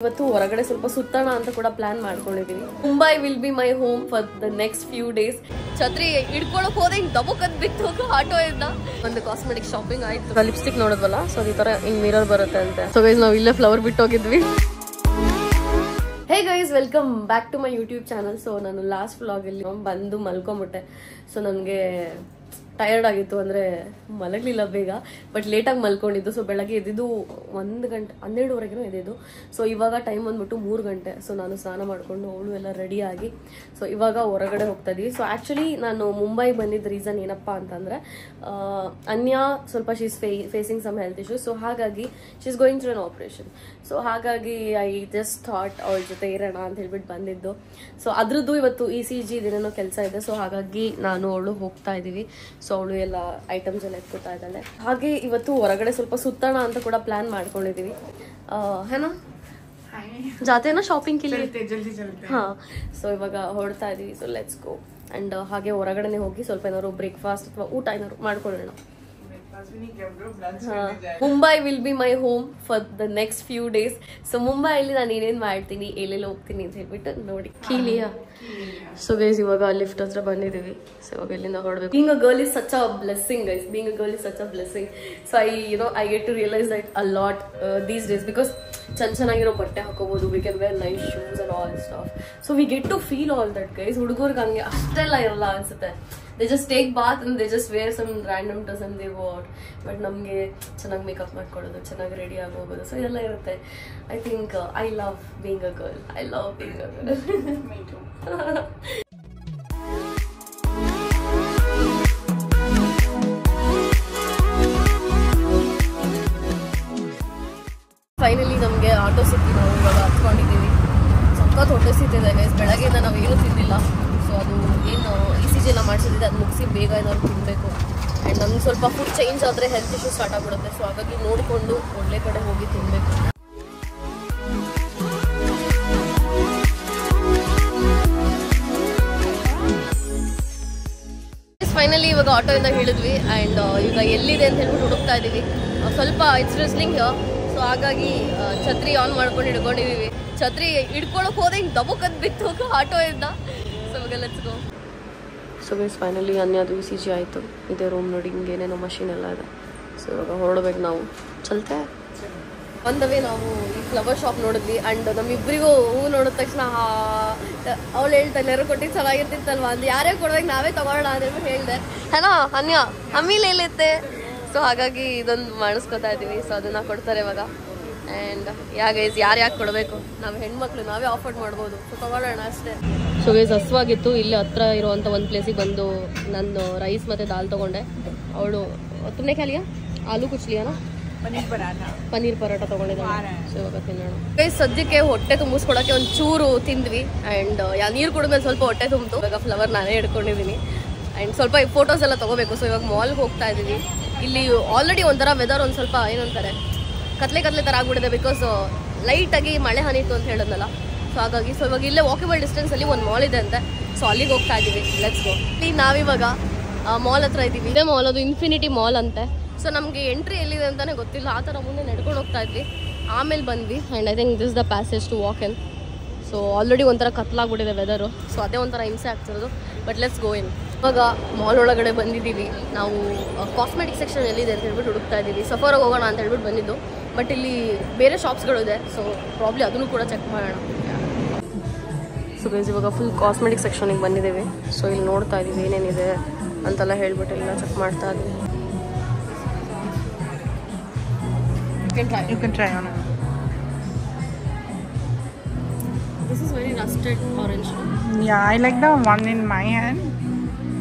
ಇವತ್ತು ಹೊರಗಡೆ ಸ್ವಲ್ಪ ಸುತ್ತೋಣ ಅಂತ ಕೂಡ ಪ್ಲಾನ್ ಮಾಡ್ಕೊಂಡಿದೀವಿ. Mumbai will be my home for the next few days. ಛತ್ರಿ ಹಿಡ್ಕೊಳಕ್ ಹೋದೆ ಹಿಂಗ್ ದಬಕದ್ ಬಿತ್ತು ಆಟೋ ಇಂದ. ಒಂದು ಕಾಸ್ಮೆಟಿಕ್ ಶಾಪಿಂಗ್ ಆಯ್ತು. ಲಿಪ್ಸ್ಟಿಕ್ ನೋಡಿದ್ವಲ್ಲ, ಸೊ ಈ ತರ ಹಿಂಗ್ ಮಿರರ್ ಬರುತ್ತೆ ಅಂತೆ. ಸೊ ಗೈಸ್ ನಾವು ಇಲ್ಲೇ ಫ್ಲವರ್ ಬಿಟ್ಟು ಹೋಗಿದ್ವಿ. Hey guys, welcome back to my YouTube channel. So ನಾನು ಲಾಸ್ಟ್ ವ್ಲಾಗ್ ಅಲ್ಲಿ ಬಂದು ಮಲ್ಕೊಂಬಿಟ್ಟೆ. ಸೊ ನನಗೆ ಟಯರ್ಡ್ ಆಗಿತ್ತು, ಅಂದರೆ ಮಲಗಲಿಲ್ಲ ಬೇಗ, ಬಟ್ ಲೇಟಾಗಿ ಮಲ್ಕೊಂಡಿದ್ದು. ಸೊ ಬೆಳಗ್ಗೆ ಎದ್ದಿದ್ದು 1 ಗಂಟೆ 12ವರೆಗೂ ಎದ್ದಿದ್ದು. ಸೊ ಇವಾಗ ಟೈಮ್ ಬಂದ್ಬಿಟ್ಟು 3 ಗಂಟೆ. ಸೊ ನಾನು ಸ್ನಾನ ಮಾಡಿಕೊಂಡು ಅವಳು ಎಲ್ಲ ರೆಡಿಯಾಗಿ ಸೊ ಇವಾಗ ಹೊರಗಡೆ ಹೋಗ್ತಾ ಇದೀವಿ. ಸೊ ಆ್ಯಕ್ಚುಲಿ ನಾನು ಮುಂಬೈ ಬಂದಿದ್ದ ರೀಸನ್ ಏನಪ್ಪ ಅಂತಂದರೆ, ಅನ್ಯಾ ಸ್ವಲ್ಪ she's facing some health issues. So ಹಾಗಾಗಿ she's going through an operation. So ಹಾಗಾಗಿ ಐ ಜಸ್ಟ್ ಥಾಟ್ ಅವಳ ಜೊತೆ ಇರೋಣ ಅಂತ ಹೇಳ್ಬಿಟ್ಟು ಬಂದಿದ್ದು. ಸೊ ಅದ್ರದ್ದು ಇವತ್ತು ECG ಏನೇನೋ ಕೆಲಸ ಇದೆ. ಸೊ ಹಾಗಾಗಿ ನಾನು ಅವಳು ಹೋಗ್ತಾ ಇದ್ದೀವಿ. ಸೊ ಅವಳು ಎಲ್ಲ ಐಟಮ್ಸ್ ಎಲ್ಲ ಎತ್ಕೊತಾ ಇದ್ದಾಳೆ. ಹಾಗೆ ಇವತ್ತು ಹೊರಗಡೆ ಸ್ವಲ್ಪ ಸುತ್ತೋಣ ಅಂತ ಕೂಡ ಪ್ಲಾನ್ ಮಾಡ್ಕೊಂಡಿದೀವಿ. ಹೇನಾ ಜಾತೇನಾ ಶಾಪಿಂಗ್ ಕಿಲಿ? ಹಾ, ಸೊ ಇವಾಗ ಹೊರಡ್ತಾ ಇದೀವಿ. So let's go. ಅಂಡ್ ಹಾಗೆ ಹೊರಗಡೆನೆ ಹೋಗಿ ಸ್ವಲ್ಪ ಏನಾದ್ರು ಬ್ರೇಕ್ಫಾಸ್ಟ್ ಅಥವಾ ಊಟ ಏನಾದ್ರು ಮಾಡ್ಕೊಳ್ಳೋಣ. Mumbai will be my home for the next few days. So ಮುಂಬೈಯಲ್ಲಿ ನಾನು ಏನೇನ್ ಮಾಡ್ತೀನಿ, ಎಲ್ಲೆಲ್ಲ ಹೋಗ್ತೀನಿ ಅಂತ ಹೇಳ್ಬಿಟ್ಟು ನೋಡಿ. ಕೀಲಿಯಾ? ಸೊ ಗೈಸ್ ಇವಾಗ ಲಿಫ್ಟ್ ಹತ್ರ ಬಂದಿದ್ದೀವಿ. ಸೊ ಇವಾಗ ಇಲ್ಲಿಂದ ಹೊರಡ್ಬೇಕು. Being a girl is such a blessing guys. Being a girl is such a blessing. So I get to realise that a lot these days, because ಚೆನ್ನಾಗಿರೋ ಬಟ್ಟೆ ಹಾಕೋಬಹುದು, we can wear nice shoes and all stuff. So we get to feel all that guys. ಹುಡುಗರಿಗೆ ಹಂಗೆ ಅಷ್ಟೆಲ್ಲ ಇರಲ್ಲ ಅನ್ಸುತ್ತೆ. They just take bath and they just wear some random dress and they wear. But ನಮಗೆ ಚೆನ್ನಾಗಿ makeup ಮಾಡ್ಕೊಳ್ಳೋದು, ಚೆನ್ನಾಗಿ ready ಆಗಿ ಹೋಗೋದು, ಸೊ ಇದೆಲ್ಲ ಇರುತ್ತೆ. I think I love being a girl. I love being a girl. Me too. Finally ನಮಗೆ auto ಸಿಕ್ಕಿ ನಾವು ಇವಾಗ ಹತ್ಕೊಂಡಿದ್ದೀವಿ. ಸಖತ್ ಹೊಟ್ಟೆ ಸಿಗ್ತಿದೆ ಗೈಸ್. ಬೆಳಗ್ಗೆಯಿಂದ ನಾವು ಏನೂ ತಿಂದಿಲ್ಲ. ಸೊ ಅದು ಏನು ECG ಎಲ್ಲ ಮಾಡಿಸಿದ್ರೆ ಅದು ಮುಗಿಸಿ ಬೇಗ ಏನಾದ್ರು ತಿನ್ನಬೇಕು. ಆ್ಯಂಡ್ ನಮ್ಗೆ ಸ್ವಲ್ಪ ಫುಡ್ ಚೇಂಜ್ ಆದರೆ ಹೆಲ್ತ್ ಇಶ್ಯೂ ಸ್ಟಾರ್ಟ್ ಆಗಿಬಿಡುತ್ತೆ. ಸೊ ಹಾಗಾಗಿ ನೋಡಿಕೊಂಡು ಒಳ್ಳೆ ಕಡೆ ಹೋಗಿ ತಿನ್ನಬೇಕು. ಫೈನಲಿ ಇವಾಗ ಆಟೋಯಿಂದ ಇಳಿದ್ವಿ. ಆ್ಯಂಡ್ ಈಗ ಎಲ್ಲಿದೆ ಅಂತ ಹೇಳ್ಬಿಟ್ಟು ಹುಡುಕ್ತಾ ಇದ್ದೀವಿ. ಸ್ವಲ್ಪ ಇಟ್ಸ್ ರೆಸ್ಲಿಂಗ್. ಸೊ ಹಾಗಾಗಿ ಛತ್ರಿ ಆನ್ ಮಾಡ್ಕೊಂಡು ಹಿಡ್ಕೊಂಡಿದ್ದೀವಿ. ಛತ್ರಿ ಹಿಡ್ಕೊಳಕ್ ಹೋದೆ ಹಿಂಗೆ ದಬಕದ್ ಬಿತ್ತು ಆಟೋ ಇಂದ. ಸೊ ಇವಾಗ let's go. So guys finally ಅನ್ಯದು ECG ಆಯಿತು. ಇದೇ ರೂಮ್ ನೋಡಿ, ಹಿಂಗೆ ಏನೇನೋ ಮಷೀನ್ ಎಲ್ಲ ಇದೆ. ಸೊ ಇವಾಗ ಹೊರಡ್ಬೇಕು ನಾವು. ಚಲ್ತೆ ಒಂದವೇ ನಾವು ಈ ಫ್ಲವರ್ ಶಾಪ್ ನೋಡಿದ್ವಿ. ಆ್ಯಂಡ್ ನಮ್ಮಿಬ್ಬರಿಗೂ ಹೂ ನೋಡಿದ ತಕ್ಷಣ ಅವಳು ಹೇಳ್ತಾ ಎಲ್ಲರೂ ಕೊಟ್ಟಿದ್ದು ಚೆನ್ನಾಗಿರ್ತಿತ್ತಲ್ವಾ ಅಂತ, ಯಾರೇ ಕೊಡ್ಬೇಕು ನಾವೇ ತಗೊಳ್ಳೋಣ ಅಂತ ಹೇಳ್ಬಿಟ್ಟು ಹೇಳಿದೆ. ಏನೋ ಅನ್ಯ ಅಮ್ಮಿಲಿ ಎಲ್ಲಿತ್ತೆ. ಸೊ ಹಾಗಾಗಿ ಇದೊಂದು ಮಾಡಿಸ್ಕೊತಾ ಇದ್ದೀವಿ. ಸೊ ಅದನ್ನು ಕೊಡ್ತಾರೆ ಇವಾಗ. ಆ್ಯಂಡ್ ಗೈಸ್ ಯಾರು ಕೊಡಬೇಕು, ನಾವು ಹೆಣ್ಮಕ್ಳು ನಾವೇ ಆಫರ್ಡ್ ಮಾಡ್ಬೋದು. ಸೊ ತಗೊಳ್ಳೋಣ ಅಷ್ಟೇ. ಸೊ ಗೈಸ್ ಹಸುವಾಗಿತ್ತು. ಇಲ್ಲಿ ಹತ್ರ ಇರುವಂಥ ಒಂದು ಪ್ಲೇಸಿಗೆ ಬಂದು ನಾನು ರೈಸ್ ಮತ್ತು ದಾಲ್ ತೊಗೊಂಡೆ. ಅವಳು ತುಮ್ನೆ ಖಾಲಿಯಾ ಆಲೂ ಕುಚ್ಲಿಯಾನ ಪನ್ನೀರ್ ಪರೋಟ ತೊಗೊಂಡಿದ್ದಾಳೆ. ಸೊ ಇವಾಗ ತಿನ್ನೋಣ ಗೈಸ್. ಸದ್ಯಕ್ಕೆ ಹೊಟ್ಟೆ ತುಂಬಿಸ್ಕೊಡೋಕ್ಕೆ ಒಂದು ಚೂರು ತಿಂದ್ವಿ. ಆ್ಯಂಡ್ ನೀರು ಕುಡಿದ್ಮೇಲೆ ಸ್ವಲ್ಪ ಹೊಟ್ಟೆ ತುಂಬಿತು. ಇವಾಗ ಫ್ಲವರ್ ನಾನೇ ಹಿಡ್ಕೊಂಡಿದ್ದೀನಿ. ಆ್ಯಂಡ್ ಸ್ವಲ್ಪ ಫೋಟೋಸ್ ಎಲ್ಲ ತೊಗೋಬೇಕು. ಸೊ ಇವಾಗ ಮಾಲ್ಗೆ ಹೋಗ್ತಾ ಇದ್ದೀವಿ. ಇಲ್ಲಿ ಆಲ್ರೆಡಿ ಒಂಥರ ವೆದರ್ ಒಂದು ಸ್ವಲ್ಪ ಏನಂತಾರೆ ಕತ್ಲೆ ಥರ ಆಗ್ಬಿಟ್ಟಿದೆ, ಬಿಕಾಸ್ ಲೈಟಾಗಿ ಮಳೆ ಹನಿತ್ತು ಅಂತ ಹೇಳಿದ್ನಲ್ಲ. ಸೊ ಹಾಗಾಗಿ ಸೊ ಇವಾಗ ಇಲ್ಲೇ ವಾಕೇಬಲ್ ಡಿಸ್ಟೆನ್ಸಲ್ಲಿ ಒಂದು ಮಾಲ್ ಇದೆ ಅಂತೆ. ಸೊ ಅಲ್ಲಿಗೆ ಹೋಗ್ತಾ ಇದ್ದೀವಿ. Let's go. ಇಲ್ಲಿ ನಾವಿವಾಗ ಮಾಲ್ ಹತ್ರ ಇದ್ದೀವಿ. ಇದೇ ಮಾಲ್, ಅದು ಇನ್ಫಿನಿಟಿ ಮಾಲ್ ಅಂತೆ. ಸೊ ನಮಗೆ ಎಂಟ್ರಿ ಎಲ್ಲಿದೆ ಅಂತಲೇ ಗೊತ್ತಿಲ್ಲ. ಆ ಥರ ಮುಂದೆ ನಡ್ಕೊಂಡು ಹೋಗ್ತಾ ಇದ್ವಿ. ಆಮೇಲೆ ಬಂದ್ವಿ. And I think this the passage to walk in. So already ಒಂಥರ ಕತ್ಲಾಗ್ಬಿಟ್ಟಿದೆ ವೆದರು. ಸೊ ಅದೇ ಒಂಥರ ಹಿಂಸೆ ಆಗ್ತಿರೋದು. But let's go in. ಇವಾಗ ಮಾಲ್ ಒಳಗಡೆ ಬಂದಿದ್ದೀವಿ. ನಾವು ಕಾಸ್ಮೆಟಿಕ್ ಸೆಕ್ಷನ್ ಎಲ್ಲಿದೆ ಅಂತ ಹೇಳ್ಬಿಟ್ಟು ಹುಡುಕ್ತಾ ಇದ್ದೀವಿ. ಸಫಾರಾಗಿ ಹೋಗೋಣ ಅಂತ ಹೇಳ್ಬಿಟ್ಟು ಬಂದಿದ್ದು. ಬಟ್ ಇಲ್ಲಿ ಬೇರೆ ಶಾಪ್ಸ್ಗಳು ಇದೆ. ಸೊ ಪ್ರಾಬ್ಲಿ ಅದನ್ನು ಕೂಡ ಚೆಕ್ ಮಾಡೋಣ. ಸೊ ಗೈಸ್ ಇವಾಗ ಫುಲ್ ಕಾಸ್ಮೆಟಿಕ್ ಸೆಕ್ಷನಿಗೆ ಬಂದಿದ್ದೀವಿ. ಸೊ ಇಲ್ಲಿ ನೋಡ್ತಾ ಇದ್ದೀವಿ ಏನೇನಿದೆ ಅಂತೆಲ್ಲ ಹೇಳ್ಬಿಟ್ಟು ಎಲ್ಲ ಚೆಕ್ ಮಾಡ್ತಾ ಇದ್ದೀವಿ. You can try on it. This is very rusted orange. Yeah, I like the one in my hand.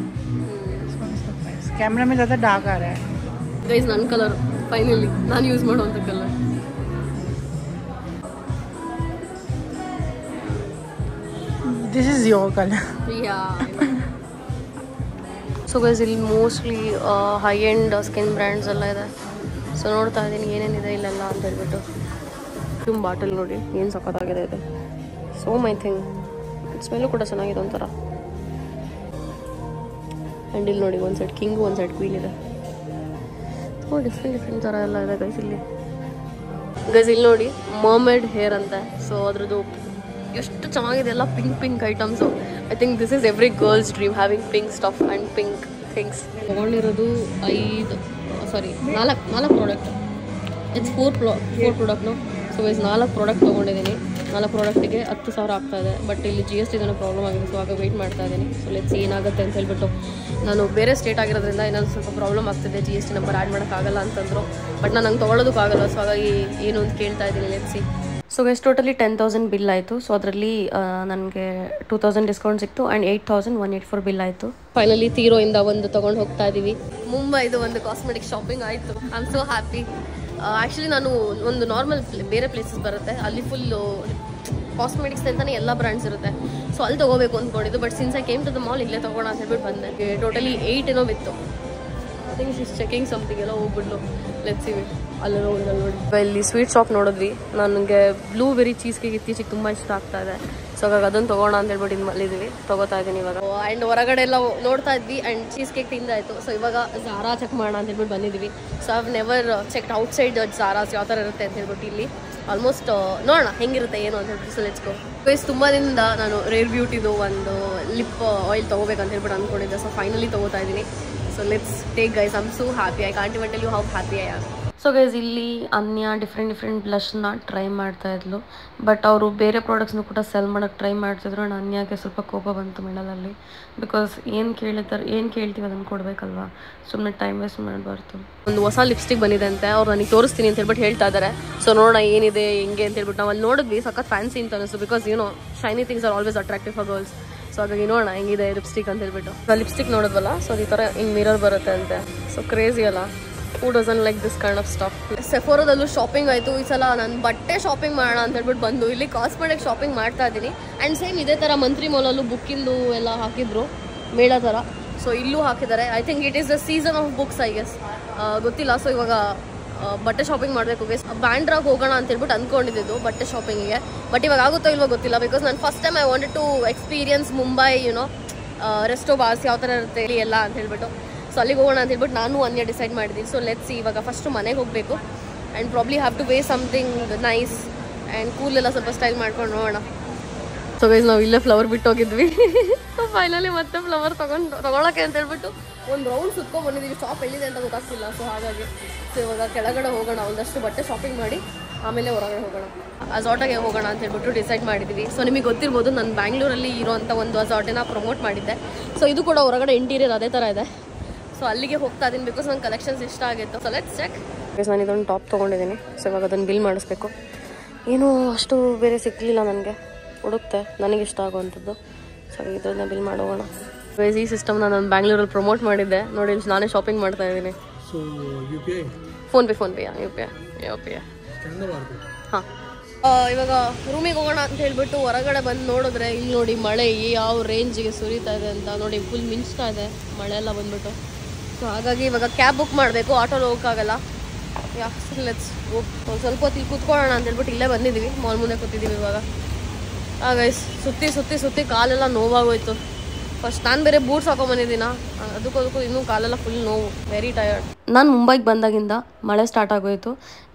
This one is so nice. Camera में ज़्यादा dark आ रहा है. Guys, ನನ್ನ ಕಲರ್ ಫೈನಲಿ ನಾನು ಯೂಸ್ ಮಾಡುವಂಥ colour. This is your color. Yeah. So guys ಇಲ್ಲಿ mostly high end skin brands ಎಲ್ಲ ಇದೆ. ಸೊ ನೋಡ್ತಾ ಇದ್ದೀನಿ ಏನೇನಿದೆ ಇಲ್ಲೆಲ್ಲ ಅಂತ ಹೇಳ್ಬಿಟ್ಟು. ತುಂಬ ಬಾಟಲ್ ನೋಡಿ ಏನು ಸಖತ್ತಾಗಿದೆ ಇದೆ. ಸೊ ಮೈ ಥಿಂಗ್ ಸ್ಮೆಲ್ಲು ಕೂಡ ಚೆನ್ನಾಗಿದೆ ಒಂಥರ. ಆ್ಯಂಡ್ ಇಲ್ಲಿ ನೋಡಿ ಒಂದು ಸೈಡ್ ಕಿಂಗು ಒಂದು ಸೈಡ್ ಕ್ವೀನ್ ಇದೆ. ಸೊ ಡಿಫ್ರೆಂಟ್ ಥರ ಎಲ್ಲ ಇದೆ ಗೈಸ್ ಇಲ್ಲಿ. ಗೈಸ್ ಇಲ್ಲಿ ನೋಡಿ ಮರ್ಮೇಡ್ ಹೇರ್ ಅಂತ. ಸೊ ಅದ್ರದ್ದು ಎಷ್ಟು ಚೆನ್ನಾಗಿದೆ ಎಲ್ಲ pink items. I think this is every girl's dream, having pink stuff and pink things. ತೊಗೊಂಡಿರೋದು 4 ಪ್ರಾಡಕ್ಟ್. ಇಟ್ಸ್ 4 ಪ್ರಾಡಕ್ಟ್ನು. ಸೊ ಗೈಸ್ 4 ಪ್ರಾಡಕ್ಟ್ ತೊಗೊಂಡಿದ್ದೀನಿ. 4 ಪ್ರಾಡಕ್ಟಿಗೆ 10,000 ಆಗ್ತಾಯಿದೆ. ಬಟ್ ಇಲ್ಲಿ GST ಏನೋ ಪ್ರಾಬ್ಲಮ್ ಆಗಿದೆ. ಸೊ ಆಗ ವೆಯ್ಟ್ ಮಾಡ್ತಾ ಇದ್ದೀನಿ. ಸೊ ಲೆಟ್ಸ್ ಏನಾಗುತ್ತೆ ಅಂತ ಹೇಳ್ಬಿಟ್ಟು. ನಾನು ಬೇರೆ ಸ್ಟೇಟ್ ಆಗಿರೋದ್ರಿಂದ ಇನ್ನೊಂದು ಸ್ವಲ್ಪ ಪ್ರಾಬ್ಲಮ್ ಆಗ್ತಿದೆ, GST ನಂಬರ್ ಆ್ಯಡ್ ಮಾಡೋಕ್ಕಾಗಲ್ಲ ಅಂತಂದರು. ಬಟ್ ನಾನು ಹಂಗೆ ತೊಗೊಳೋದಕ್ಕಾಗಲ್ಲ. ಸೊ ಹಾಗಾಗಿ ಏನು ಅಂತ ಕೇಳ್ತಾ ಇದ್ದೀನಿ, let's see. So guys totally 10,000 bill ಆಯಿತು. ಸೊ ಅದರಲ್ಲಿ ನನಗೆ 2,000 ಡಿಸ್ಕೌಂಟ್ ಸಿಕ್ತು ಆ್ಯಂಡ್ 8,184 ಬಿಲ್ ಆಯಿತು. ಫೈನಲಿ ತೀರೋಯಿಂದ ಒಂದು ತೊಗೊಂಡು ಹೋಗ್ತಾ ಇದ್ದೀವಿ. ಮುಂಬೈದು ಒಂದು ಕಾಸ್ಮೆಟಿಕ್ ಶಾಪಿಂಗ್ ಆಯಿತು. I am so happy. Actually ನಾನು ಒಂದು ನಾರ್ಮಲ್ ಬೇರೆ ಪ್ಲೇಸಸ್ ಬರುತ್ತೆ, ಅಲ್ಲಿ ಫುಲ್ಲು ಕಾಸ್ಮೆಟಿಕ್ಸ್ ಅಂತಲೇ ಎಲ್ಲ ಬ್ರ್ಯಾಂಡ್ಸ್ ಇರುತ್ತೆ. ಸೊ ಅಲ್ಲಿ ತೊಗೋಬೇಕು ಅಂದ್ಕೊಂಡಿದ್ದು. But since I came to the mall ಇಲ್ಲೇ ತೊಗೋಣ ಅಂತ ಹೇಳ್ಬಿಟ್ಟು ಬಂದೆ. ಟೋಟಲಿ 8 ಏನೋ ಬಿತ್ತು. I think is checking something ಎಲ್ಲ ಹೋಗ್ಬಿಡ್ಲು. ಲೆಟ್ಸ್ ಸಿ ಅಲ್ಲೆಲ್ಲ ಹೋಗಿ ನೋಡಿ. ಇಲ್ಲಿ ಸ್ವೀಟ್ ಶಾಪ್ ನೋಡಿದ್ವಿ. ನನಗೆ ಬ್ಲೂಬೆರಿ ಚೀಸ್ ಕೇಕ್ ಇತ್ತೀಚೆಗೆ ತುಂಬ ಇಷ್ಟ ಆಗ್ತಾ ಇದೆ. ಸೊ ಹಾಗಾಗಿ ಅದನ್ನು ತೊಗೋಣ ಅಂತ ಹೇಳ್ಬಿಟ್ಟು ಇದು ಮಲ್ಲಿದ್ದೀವಿ, ತೊಗೋತಾ ಇದ್ದೀನಿ ಇವಾಗ. ಆ್ಯಂಡ್ ಹೊರಗಡೆ ಎಲ್ಲ ನೋಡ್ತಾ ಇದ್ವಿ ಆ್ಯಂಡ್ ಚೀಸ್ ಕೇಕ್ ತಿಂದಾಯಿತು. ಸೊ ಇವಾಗ ಝಾರಾ ಚೆಕ್ ಮಾಡೋಣ ಅಂತ ಹೇಳ್ಬಿಟ್ಟು ಬಂದಿದ್ದೀವಿ. So I've never check outside Zara's ಯಾವ ಥರ ಇರುತ್ತೆ ಅಂತ ಹೇಳ್ಬಿಟ್ಟು ಇಲ್ಲಿ ಆಲ್ಮೋಸ್ಟ್ ನೋಡೋಣ ಹೆಂಗಿರುತ್ತೆ ಏನು ಅಂತ ಹೇಳ್ಬಿಟ್ಟು. So let's go. ಗೈಸ್ ತುಂಬ ದಿನದಿಂದ ನಾನು ರೇರ್ ಬ್ಯೂಟಿದು ಒಂದು ಲಿಪ್ ಆಯಿಲ್ ತೊಗೋಬೇಕಂತ ಹೇಳ್ಬಿಟ್ಟು ಅಂದ್ಕೊಂಡಿದ್ದೆ. ಸೊ ಫೈನಲಿ ತೊಗೋತಾ ಇದ್ದೀನಿ. So let's take guys. I am so happy. I can't even tell you how happy I am. So guys ಇಲ್ಲಿ ಅನ್ಯ ಡಿಫ್ರೆಂಟ್ ಬ್ಲಷ್ನ ಟ್ರೈ ಮಾಡ್ತಾ ಇದ್ಲು. ಬಟ್ ಅವರು ಬೇರೆ ಪ್ರಾಡಕ್ಟ್ಸ್ನು ಕೂಡ ಸೆಲ್ ಮಾಡೋಕ್ಕೆ ಟ್ರೈ ಮಾಡ್ತಿದ್ರು. ನಾನು ಅನ್ಯಾಗೆ ಸ್ವಲ್ಪ ಕೋಪ ಬಂತು ಮಿಡಲಲ್ಲಿ. ಬಿಕಾಸ್ ಏನು ಕೇಳ್ತೀವಿ ಅದನ್ನು ಕೊಡಬೇಕಲ್ವಾ, ಸುಮ್ಮನೆ ಟೈಮ್ ವೇಸ್ಟ್ ಮಾಡಬಾರ್ದು. ಒಂದು ಹೊಸ ಲಿಪ್ಸ್ಟಿಕ್ ಬಂದಿದೆ ಅಂತೆ, ಅವ್ರು ನನಗೆ ತೋರಿಸ್ತೀನಿ ಅಂತ ಹೇಳ್ಬಿಟ್ಟು ಹೇಳ್ತಾ ಇದ್ದಾರೆ. ಸೊ ನೋಡೋಣ ಏನಿದೆ ಹೆಂಗೆ ಅಂತ ಹೇಳ್ಬಿಟ್ಟು. ನಾವು ಅಲ್ಲಿ ನೋಡಿದ್ವಿ, ಸಖತ್ ಫ್ಯಾನ್ಸಿ ಅಂತ ಅನಿಸ್ತು. Because shiny things are always attractive for girls. So ಹಾಗಾಗಿ ನೋಡೋಣ ಹೆಂಗಿದೆ ಲಿಪ್ಸ್ಟಿಕ್ ಅಂತ ಹೇಳ್ಬಿಟ್ಟು. ಲಿಪ್ಸ್ಟಿಕ್ ನೋಡಿದ್ವಲ್ಲ, ಸೊ ಈ ಥರ ಹಿಂಗೆ ಮಿರರ್ ಬರುತ್ತೆ ಅಂತೆ. ಸೊ ಕ್ರೇಜಿ ಅಲ್ಲ. Who doesn't like this kind of stuff? ಸೆಫೋರಾದಲ್ಲೂ ಶಾಪಿಂಗ್ ಆಯಿತು. ಈ ಸಲ ನಾನು ಬಟ್ಟೆ ಶಾಪಿಂಗ್ ಮಾಡೋಣ ಅಂತ ಹೇಳ್ಬಿಟ್ಟು ಬಂದು ಇಲ್ಲಿ ಕಾಸ್ಮೆಟಿಕ್ ಶಾಪಿಂಗ್ ಮಾಡ್ತಾ ಇದ್ದೀನಿ. ಆ್ಯಂಡ್ ಸೇಮ್ ಇದೇ ಥರ ಮಂತ್ರಿ ಮಾಲಲ್ಲೂ ಬುಕ್ಕಿಂದು ಎಲ್ಲ ಹಾಕಿದ್ರು, ಮೇಳ ಥರ. ಸೊ ಇಲ್ಲೂ ಹಾಕಿದ್ದಾರೆ. I think it is the season of books, I guess, ಗೊತ್ತಿಲ್ಲ. ಸೊ ಇವಾಗ ಬಟ್ಟೆ ಶಾಪಿಂಗ್ ಮಾಡಬೇಕು ಗೈಸ್. ಬ್ಯಾಂಡ್ರಾಗ ಹೋಗೋಣ ಅಂತ ಹೇಳ್ಬಿಟ್ಟು ಅಂದ್ಕೊಂಡಿದ್ದು ಬಟ್ಟೆ ಶಾಪಿಂಗಿಗೆ. ಬಟ್ ಇವಾಗ ಆಗುತ್ತೋ ಇಲ್ವೋ ಗೊತ್ತಿಲ್ಲ. ಬಿಕಾಸ್ ನಾನು first time I wanted to experience Mumbai, resto bars ಯಾವ ಥರ ಇರುತ್ತೆ ಇಲ್ಲಿ ಎಲ್ಲ ಅಂತ ಹೇಳ್ಬಿಟ್ಟು. ಸೊ ಅಲ್ಲಿಗೆ ಹೋಗೋಣ ಅಂತ ಹೇಳ್ಬಿಟ್ಟು ನಾನು ಅನ್ಯ ಡಿಸೈಡ್ ಮಾಡಿದ್ದೀನಿ. ಸೊ ಲೆಟ್ಸ್ ಇವಾಗ ಫಸ್ಟು ಮನೆಗೆ ಹೋಗಬೇಕು and probably have to wear something nice and cool ಎಲ್ಲ ಸ್ವಲ್ಪ ಸ್ಟೈಲ್ ಮಾಡ್ಕೊಂಡು ನೋಡೋಣ. ಸೊ ಗೈಸ್ ನಾವು ಇಲ್ಲೇ ಫ್ಲವರ್ ಬಿಟ್ಟು ಹೋಗಿದ್ವಿ. ಸೊ ಫೈನಲಿ ಮತ್ತೆ ಫ್ಲವರ್ ತೊಗೊಳಕ್ಕೆ ಅಂತ ಹೇಳ್ಬಿಟ್ಟು ಒಂದು ರೌಂಡ್ ಸುತ್ಕೊಂಡು ಬಂದಿದ್ದೀವಿ. ಶಾಪ್ ಎಲ್ಲಿದೆ ಅಂತ ಗೊತ್ತಾಗ್ತಿಲ್ಲ. ಸೊ ಹಾಗಾಗಿ ಸೊ ಇವಾಗ ಕೆಳಗಡೆ ಹೋಗೋಣ, ಒಂದಷ್ಟು ಬಟ್ಟೆ ಶಾಪಿಂಗ್ ಮಾಡಿ ಆಮೇಲೆ ಹೊರಗಡೆ ಹೋಗೋಣ. ಅಜಾಟಾಗೆ ಹೋಗೋಣ ಅಂತ ಹೇಳ್ಬಿಟ್ಟು ಡಿಸೈಡ್ ಮಾಡಿದ್ವಿ. ಸೊ ನಿಮಗೆ ಗೊತ್ತಿರ್ಬೋದು, ನಾನು ಬ್ಯಾಂಗ್ಳೂರಲ್ಲಿ ಇರೋವಂಥ ಒಂದು ಅಜಾಟೆನ ಪ್ರಮೋಟ್ ಮಾಡಿದ್ದೆ. ಸೊ ಇದು ಕೂಡ ಹೊರಗಡೆ ಇಂಟೀರಿಯರ್ ಅದೇ ಥರ ಇದೆ. ಸೊ ಅಲ್ಲಿಗೆ ಹೋಗ್ತಾ ಇದ್ದೀನಿ ಬಿಕಾಸ್ ನನ್ನ ಕಲೆಕ್ಷನ್ಸ್ ಇಷ್ಟ ಆಗಿತ್ತು. So let's check. ಬಿಕಾಸ್ ನಾನು ಇದೊಂದು ಟಾಪ್ ತೊಗೊಂಡಿದ್ದೀನಿ. ಸೊ ಇವಾಗ ಅದನ್ನು ಬಿಲ್ ಮಾಡಿಸ್ಬೇಕು. ಏನೂ ಅಷ್ಟು ಬೇರೆ ಸಿಕ್ಕಲಿಲ್ಲ ನನಗೆ, ಹುಡುಕ್ತೆ ನನಗೆ ಇಷ್ಟ ಆಗುವಂಥದ್ದು. ಸೊ ಇದನ್ನ ಬಿಲ್ ಮಾಡೋಣ. ಈ ಸಿಸ್ಟಮ್ನ ನಾನು ಬ್ಯಾಂಗ್ಳೂರಲ್ಲಿ ಪ್ರಮೋಟ್ ಮಾಡಿದ್ದೆ ನೋಡಿ. ನಾನೇ ಶಾಪಿಂಗ್ ಮಾಡ್ತಾ ಇದ್ದೀನಿ. PhonePe U P I. ಹಾಂ, ಇವಾಗ ರೂಮಿಗೆ ಹೋಗೋಣ ಅಂತ ಹೇಳ್ಬಿಟ್ಟು ಹೊರಗಡೆ ಬಂದು ನೋಡಿದ್ರೆ ಇಲ್ಲಿ ನೋಡಿ ಮಳೆ ಯಾವ ರೇಂಜಿಗೆ ಸುರಿತಾ ಇದೆ ಅಂತ ನೋಡಿ. ಫುಲ್ ಮಿಂಚ್ತಾ ಇದೆ ಮಳೆ ಎಲ್ಲ ಬಂದ್ಬಿಟ್ಟು. ಸೊ ಹಾಗಾಗಿ ಇವಾಗ ಕ್ಯಾಬ್ ಬುಕ್ ಮಾಡಬೇಕು, ಆಟೋಲ್ಲಿ ಹೋಗೋಕ್ಕಾಗಲ್ಲ. ಲೆಟ್ಸ್ ಒಂದು ಸ್ವಲ್ಪ ಹೊತ್ತು ಇಲ್ಲಿ ಕೂತ್ಕೊಳ್ಳೋಣ ಅಂತ ಹೇಳ್ಬಿಟ್ಟು ಇಲ್ಲೇ ಬಂದಿದ್ದೀವಿ, ಮಾಲ್ ಮುಂದೆ ಕೂತಿದ್ದೀವಿ ಇವಾಗ. ಗೈಸ್ ಸುತ್ತಿ ಕಾಲೆಲ್ಲ ನೋವಾಗೋಯ್ತು. ಫಸ್ಟ್ ನಾನು ಬೇರೆ ಬೂಟ್ಸ್ ಹಾಕೊಂಡ್ಬಂದಿದ್ದೀನ, ಅದಕ್ಕೂ ಇನ್ನೂ ಕಾಲೆಲ್ಲ ಫುಲ್ ನೋವು, ವೆರಿ ಟಯರ್ಡ್. ನಾನು ಮುಂಬೈಗೆ ಬಂದಾಗಿಂದ ಮಳೆ ಸ್ಟಾರ್ಟ್ ಆಗೋಯಿತು.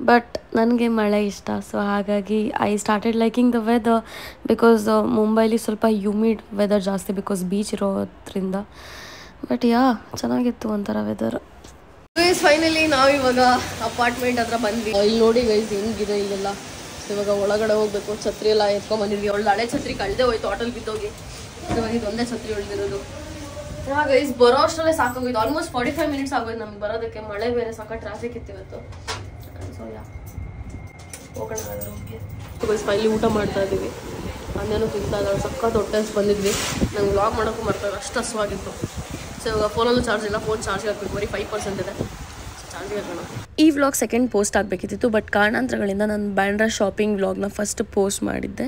ಬಟ್ ನನಗೆ ಮಳೆ ಇಷ್ಟ. ಸೊ ಹಾಗಾಗಿ I started liking the weather. Because ಮುಂಬೈಲಿ ಸ್ವಲ್ಪ ಹ್ಯೂಮಿಡ್ ವೆದರ್ ಜಾಸ್ತಿ, ಬಿಕಾಸ್ ಬೀಚ್ ಇರೋದ್ರಿಂದ. ಬಟ್ ಚೆನ್ನಾಗಿತ್ತು ಒಂಥರ ವೆದರ್. ಗೈಸ್ ಫೈನಲಿ ನಾವು ಇವಾಗ ಅಪಾರ್ಟ್ಮೆಂಟ್ ಹತ್ರ ಬಂದ್ವಿ. ಇಲ್ಲಿ ನೋಡಿ ಗೈಸ್ ಹೆಂಗಿದೆ ಇಲ್ಲೆಲ್ಲ. ಇವಾಗ ಒಳಗಡೆ ಹೋಗ್ಬೇಕು. ಛತ್ರಿ ಎಲ್ಲ ಎತ್ಕೊಂಡ್ಬಂದಿದ್ವಿ. ಅವಳು ಹಳೆ ಛತ್ರಿ ಕಳೆದೇ ಹೋಯ್ತು ಆಟೋಲ್ಲಿ ಬಿದ್ದೋಗಿ. ಇವಾಗ ಇದೊಂದೇ ಛತ್ರಿ ಉಳಿದಿರೋದು. ಗೈಸ್ ಬರೋ ಅಷ್ಟರಲ್ಲೇ ಸಾಕೋಗಿದ್ದು. ಆಲ್ಮೋಸ್ಟ್ 45 ಮಿನಿಟ್ಸ್ ಆಗೋಯ್ತು ನಮ್ಗೆ ಬರೋದಕ್ಕೆ. ಮಳೆ ಬೇರೆ ಸಾಕ ಟ್ರಾಫಿಕ್ ಇತ್ತು ಇವತ್ತು. ಸೊ ಹೋಗೋಣ ರೂಮ್ಗೆ. ಗೈಸ್ ಫೈನಲಿ ಊಟ ಮಾಡ್ತಾ ಇದ್ದೀವಿ. ಅನ್ಯನೂ ತಿಂತಾ ಇದ್ದಾಳೆ. ಸಖತ್ ಹೊಟ್ಟೆ ಬಂದಿದ್ವಿ. ನಂಗೆ ವ್ಲಾಗ್ ಮಾಡೋಕ್ಕೂ ಮಾಡ್ತಾರೆ, ಅಷ್ಟು ಹಸುವಾಗಿತ್ತು. ಸೊ ಇವಾಗ ಫೋನಲ್ಲೂ ಚಾರ್ಜ್ ಇಲ್ಲ, ಫೋನ್ ಚಾರ್ಜ್ ಹಾಕ್ಬೇಕು. ಬರೀ 5% ಇದೆ. ಚಾರ್ಜಿಗೆ ಹಾಕೋಣ. ಈ ವ್ಲಾಗ್ ಸೆಕೆಂಡ್ ಪೋಸ್ಟ್ ಆಗಬೇಕಿತ್ತು. ಬಟ್ ಕಾರಣಾಂತರಗಳಿಂದ ನಾನು ಬ್ಯಾಂಡ್ರಾ ಶಾಪಿಂಗ್ ವ್ಲಾಗ್ನ ಫಸ್ಟ್ ಪೋಸ್ಟ್ ಮಾಡಿದ್ದೆ.